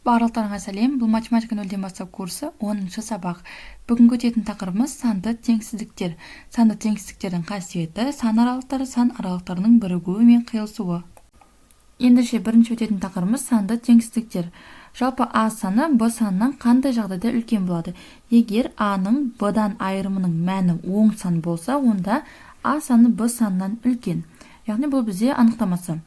Барлықтарыңа сәлем. Бұл математика нөлден бастап курсы 10-шы сабақ. Бүгінгі өтетін тақырыбымыз санды теңсіздіктер. Санды теңсіздіктердің қасиеті, сан аралықтары, сан аралықтарының бірігуі мен қиылысуы. Ендеше бірінші өтетін тақырыбымыз санды теңсіздіктер. Жалпы А саны Б санынан қандай жағдайда үлкен болады? Егер А-ның Б-дан айырымының мәні оң сан болса, онда А саны Б санынан үлкен. Яғни бұл бізде анықтамасы.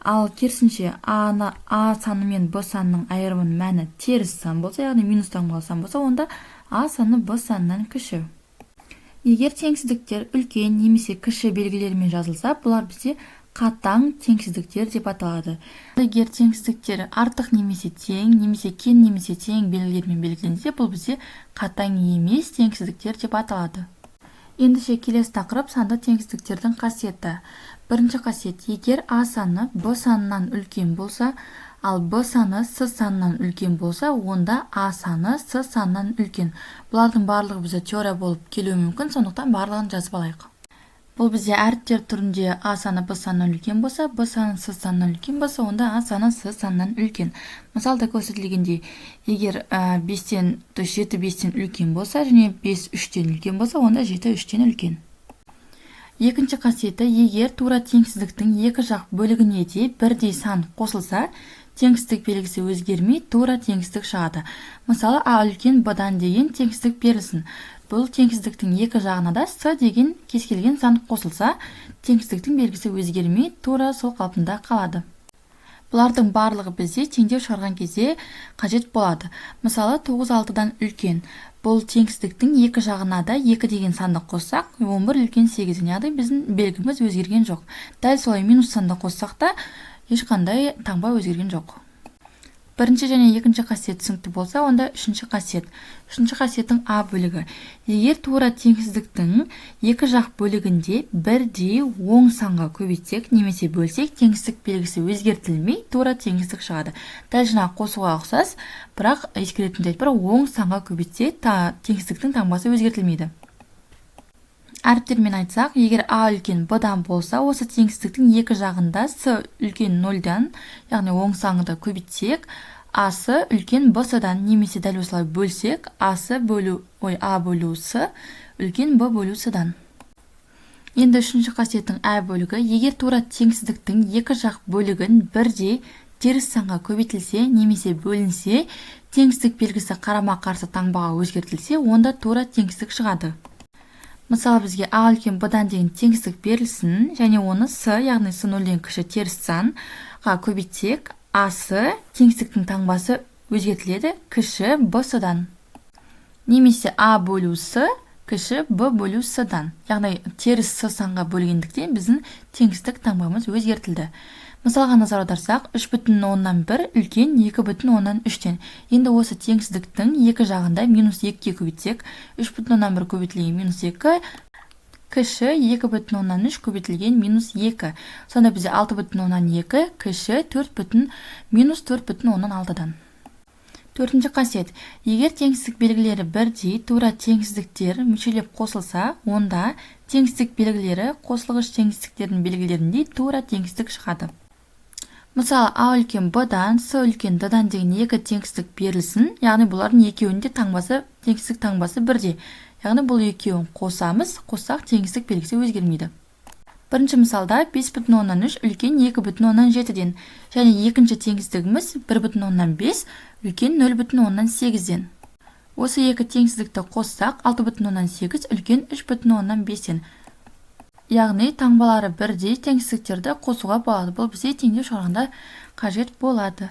Ал керісінше А саны мен Б санының айырымының мәні теріс сан болса, яғни минус таңбалы сан болса, онда А саны Б санынан кіші. Егер теңсіздіктер үлкен немесе кіші белгілерімен жазылса, бұлар бізде қатаң теңсіздіктер деп аталады. Егер теңсіздіктер артық немесе тең, немесе кен немесе тең белгілерімен белгіленсе, бұл бізде қатаң емес теңсіздіктер деп аталады. Ендеше келесі тақырып санды теңсіздіктердің қасиеті. Бірінші қасиет, егер А саны Б санынан үлкен болса, ал Б саны С санынан үлкен болса, онда А саны С санынан үлкен. Бұлардың барлығы бізде теория болып келуі мүмкін, сондықтан барлығын жазып алайық. Бұл бізде әріптер түрінде А саны Б санынан үлкен болса, Б саны С санынан үлкен болса, онда А саны С санынан үлкен. Мысалда көрсетілгендей, егер 7 5-тен үлкен болса, және 5 3-тен үлкен болса, онда 7 3-тен үлкен. Екінші қасиеті, егер тура теңсіздіктің екі жақ бөлігіне де бірдей сан қосылса, теңсіздік белгісі өзгермей тура теңсіздік шығады. Мысалы, А үлкен Б-дан деген теңсіздік берілсін. Бұл теңсіздіктің екі жағына да С деген кез келген сан қосылса, теңсіздіктің белгісі өзгермей тура сол қалпында қалады. Бұлардың барлығы бізде теңдеу шығарған кезде қажет болады. Мысалы, 9 6-дан үлкен. Бұл теңсіздіктің екі жағына да 2 деген санды қоссақ, 11 үлкен 8, яғни біздің белгіміз өзгерген жоқ. Дәл солай минус санды қоссақ та ешқандай таңба өзгерген жоқ. Бірінші және екінші қасиет түсінікті болса, онда үшінші қасиет. Үшінші қасиеттің А бөлігі. Егер тура теңсіздіктің екі жақ бөлігінде бірдей оң санға көбейтсек немесе бөлсек, теңсіздік белгісі өзгертілмей тура теңсіздік шығады. Дәл жаңа қосуға ұқсас, бірақ ескеретін жайт бар, оң санға көбейтсе, теңсіздіктің таңбасы өзгертілмейді. Әріптермен айтсақ, егер А үлкен Б-дан болса, осы теңсіздіктің екі жағында С үлкен 0-дан, яғни оң санды көбейтсек, А-сы үлкен Б-дан, немесе дәл осылай бөлсек, А бөлу С үлкен Б бөлу С-дан. Енді үшінші қасиеттің Ә бөлігі, егер тура теңсіздіктің екі жақ бөлігін бірдей теріс санға көбейтілсе, немесе бөлінсе, теңсіздік белгісі қарама-қарсы таңбаға өзгертілсе, онда тура теңсіздік шығады. Мысалы, бізге А үлкен Б-дан деген теңсіздік берілсін, және оны С, яғни С 0-ден кіші теріс санға көбейтсек, А-сы теңсіздіктің таңбасы өзгертіледі кіші Б С-дан. Немесе А бөлу С кіші Б бөлу С-дан. Яғни теріс С санға бөлгендіктен біздің теңсіздік таңбамыз өзгертілді. Мысалға назар аударсақ, 3,1 үлкен 2,3-тен. Енді осы теңсіздіктің екі жағында минус 2-ге көбейтсек, 3,1 көбейтілген минус 2, кіші 2,3 көбейтілген минус 2. Сонда бізде 6,2 кіші минус 4,6-дан. Төртінші қасиет. Егер теңсіздік белгілері бірдей тура теңсіздіктер мүшелеп қосылса, онда теңсіздік белгілері қосылғыш теңсіздіктердің белгілеріндей тура теңсіздік шығады. Мысалы, А үлкен Б-дан, С үлкен Д-дан деген екі теңсіздік берілсін, яғни бұлардың екеуінде теңсіздік таңбасы бірдей. Яғни бұл екеуін қоссақ теңсіздік белгісі өзгермейді. Бірінші мысалда 5,3 үлкен 2,7-ден, және екінші теңсіздігіміз 1,5 үлкен 0,8-ден. Осы екі теңсіздікті қоссақ 6,8 үлкен 3,5-ден. Яғни таңбалары бірдей теңсіздіктерді қосуға болады. Бұл бізде теңдеу шығарғанда қажет болады.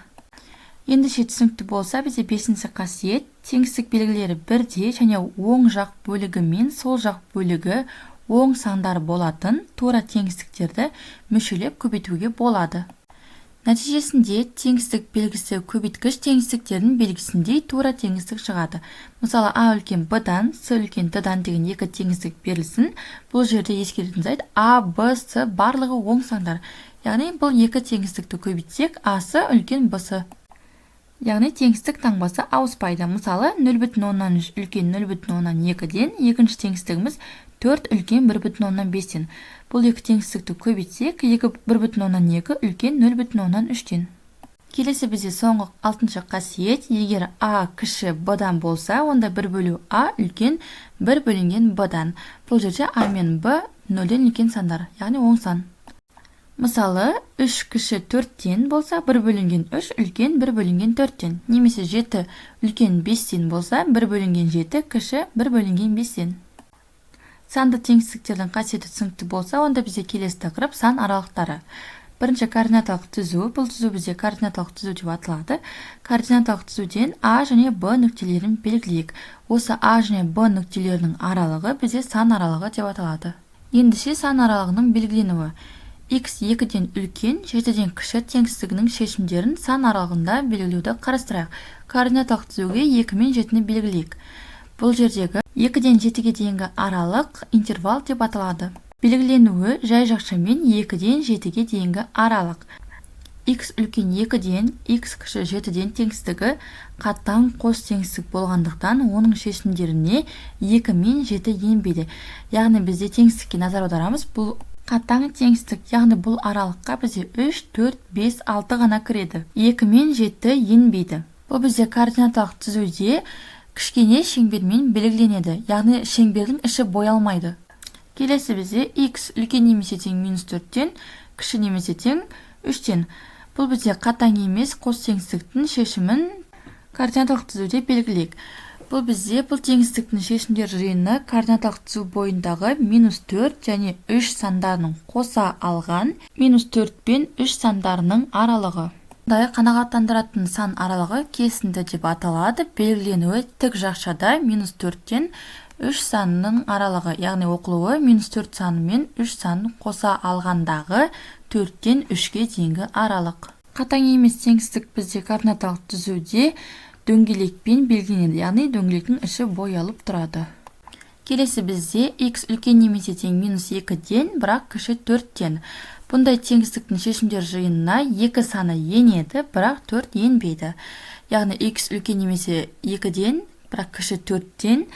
Ендеше түсінікті болса, бізде бесінші қасиет, теңсіздік белгілері бірдей және оң жақ бөлігі мен сол жақ бөлігі оң сандар болатын тура теңсіздіктерді мүшелеп көбейтуге болады. Нәтижесінде теңсіздік белгісі көбейткіш теңсіздіктердің белгісіндей тура теңсіздік шығады. Мысалы, А үлкен Б-дан, С үлкен Д-дан деген екі теңсіздік берілсін. Бұл жерде ескеретін жайт А, Б, С барлығы оң сандар. Яғни бұл екі теңсіздікті көбейтсек, А-сы үлкен Б-сы. Яғни теңсіздік таңбасы ауыспайды. Мысалы, 0,3 үлкен 0,2-ден, екінші теңсіздігіміз 4 үлкен 1,5-ден. Бұл екі теңсіздікті көбейтсек, 1,2 үлкен 0,3-ден. Келесі бізде соңғы 6-шы қасиет. Егер А кіші Б-дан болса, онда 1 бөлу А үлкен 1 бөлінген Б-дан. Бұл жерде А мен Б 0-ден үлкен сандар, яғни оң сан. Мысалы, 3 кіші 4-тен болса, 1 бөлінген 3 үлкен 1 бөлінген 4-тен. Немесе 7 үлкен 5-тен болса, 1 бөлінген 7 кіші 1 бөлінген 5-тен. Санды теңсіздіктердің қасиеті түсінікті болса, онда бізде келесі тақырып сан аралықтары. Бірінші координаталық түзу. Бұл түзу бізде координаталық түзу деп аталады. Координаталық түзуден А және Б нүктелерін белгілейік. Осы А және Б нүктелерінің аралығы бізде сан аралығы деп аталады. Ендеше сан аралығының белгіленуі. X 2-ден үлкен, 7-ден кіші теңсіздігінің шешімдерін сан аралығында белгілеуді қарастырайық. Координаталық түзуге 2 мен 7-ні белгілейік. Бұл жердегі 2-ден 7-ге дейінгі аралық интервал деп аталады. Белгіленуі жай жақшамен 2-ден 7-ге дейінгі аралық. X үлкен 2-ден, X кіші 7-ден теңсіздігі қатаң қос теңсіздік болғандықтан оның шешімдеріне 2 мен 7 енбейді. Яғни бізде теңсіздікке назар аударамыз. Бұл қатаң теңсіздік, яғни бұл аралыққа бізде 3, 4, 5, 6 ғана кіреді. 2 мен 7 енбейді. Бұл бізде координаталық түзуде кішкене шеңбермен белгіленеді. Яғни шеңбердің іші боялмайды. Келесі бізде X үлкен немесе тең минус 4-тен, кіші немесе тең 3-тен. Бұл бізде қатаң емес қос теңсіздіктің шешімін координаталық түзуде белгілейік. Бұл бізде бұл теңсіздіктің шешімдер жиыны координаталық түзу бойындағы минус 4 және 3 сандарының қоса алған минус 4 пен 3 сандарының аралығы. Мұндай қанағаттандыратын сан аралығы кесінді деп аталады. Белгіленуі тік жақшада минус 4-тен 3 санының аралығы, яғни оқылуы минус 4 саны мен 3 санын қоса алғандағы 4-тен 3-ге дейінгі аралық. Қатаң емес теңсіздік бізде координаталық түзуде дөңгелекпен белгіленеді, яғни дөңгелектің іші боялып тұрады. Келесі бізде X үлкен немесе тең минус 2-ден, бірақ кіші 4-тен. Бұндай теңсіздіктің шешімдер жиынына 2 саны енеді, бірақ 4 енбейді. Яғни X үлкен немесе 2-ден, бірақ кіші 4-тен.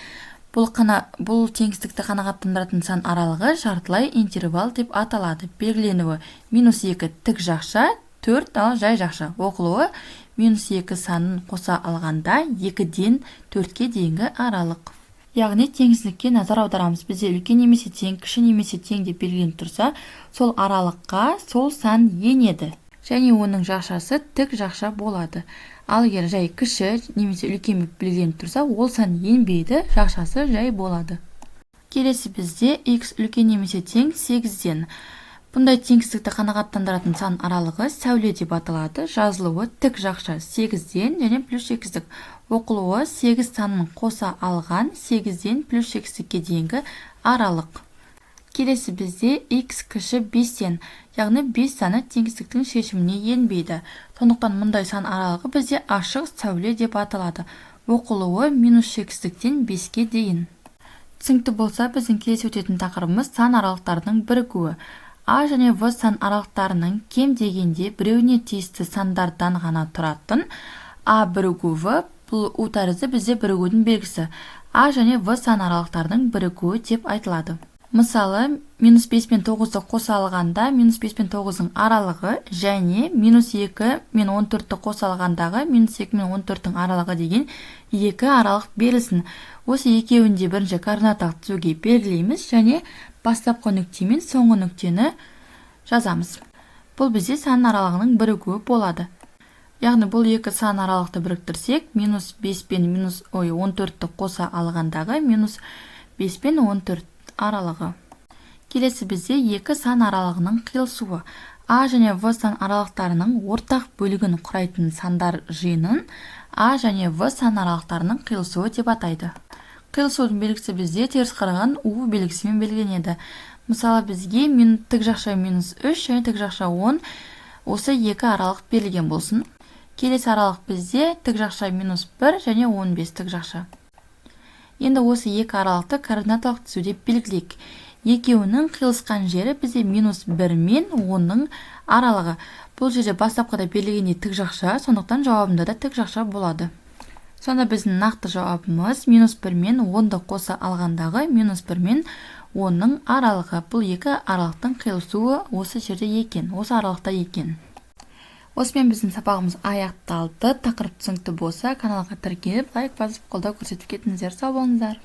Бұл теңсіздікті қанағаттандыратын сан аралығы жартылай интервал деп аталады. Белгіленуі минус 2 тік жақша, 4 ал жай жақша. Оқылуы минус 2 санын қоса алғанда 2-ден 4-ге дейінгі аралық. Яғни теңсіздікке назар аударамыз. Бізде үлкен немесе тең, кіші немесе тең деп белгіленіп тұрса, сол аралыққа сол сан енеді. Және оның жақшасы тік жақша болады. Ал егер жай кіші немесе үлкен белгіленіп тұрса, ол сан енбейді, жақшасы жай болады. Келесі бізде X үлкен немесе тең 8-ден. Бұндай теңсіздікті қанағаттандыратын сан аралығы сәуле деп аталады. Жазылуы тік жақша 8-ден және плюс 8-дік. Оқылуы 8 санын қоса алған 8-ден плюс 8-дікке дейінгі аралық. Келесі бізде X кіші 5-ден, яғни 5 саны теңсіздіктің шешіміне енбейді. Сондықтан мұндай сан аралығы бізде ашық сәуле деп аталады. Оқылуы минус 8-діктен 5-ке дейін. Түсінікті болса, біздің келесі өтетін тақырыбымыз сан аралықтарының бірігуі. А және В сан аралықтарының кем дегенде біреуіне тиісті сандардан ғана тұратын А бірігу В, бұл У тәрізді бізде бірігудің белгісі. А және В сан аралықтарының бірігуі деп айтылады. Мысалы, минус 5 пен 9-ды қоса алғанда, минус 5 пен 9-ның аралығы және минус 2 мен 14-ті қоса алғандағы минус 2 мен 14-дің аралығы деген екі аралық берілсін. Осы екеуінде бірінші координаталық түзуге белгілейміз және бастапқы нүкте мен соңғы нүктені жазамыз. Бұл бізде сан аралығының бірігуі болады. Яғни бұл екі сан аралықты біріктірсек, минус 5 пен 14-ті қоса алғандағы минус 5 пен 14 аралығы. Келесі бізде екі сан аралығының қиылысуы. А және В сан аралықтарының ортақ бөлігін құрайтын сандар жиынын А және В сан аралықтарының қиылысуы деп атайды. Қиылысудың белгісі бізде теріс қараған У белгісімен белгіленеді. Мысалы, бізге тік жақша минус 3 және тік жақша 10 осы екі аралық берілген болсын. Келесі аралық бізде тік жақша минус 1 және 15 тік жақша. Енді осы екі аралықты координаталық түзуде белгілейік. Екеуінің қиылысқан жері бізде минус 1 мен 10-ның аралығы. Бұл жерде бастапқыда берілгенде тік жақша, сондықтан жауабында да тік жақша болады. Сонда біздің нақты жауабымыз минус 1 мен 10-ды қоса алғандағы минус 1 мен 10-ның аралығы. Бұл екі аралықтың қиылысуы осы жерде екен, осы аралықта екен. Осымен біздің сабағымыз аяқталды. Тақырып түсінікті болса каналға тіркеліп лайк басып қолдау көрсетіп кетіңіздер. Сау болыңыздар.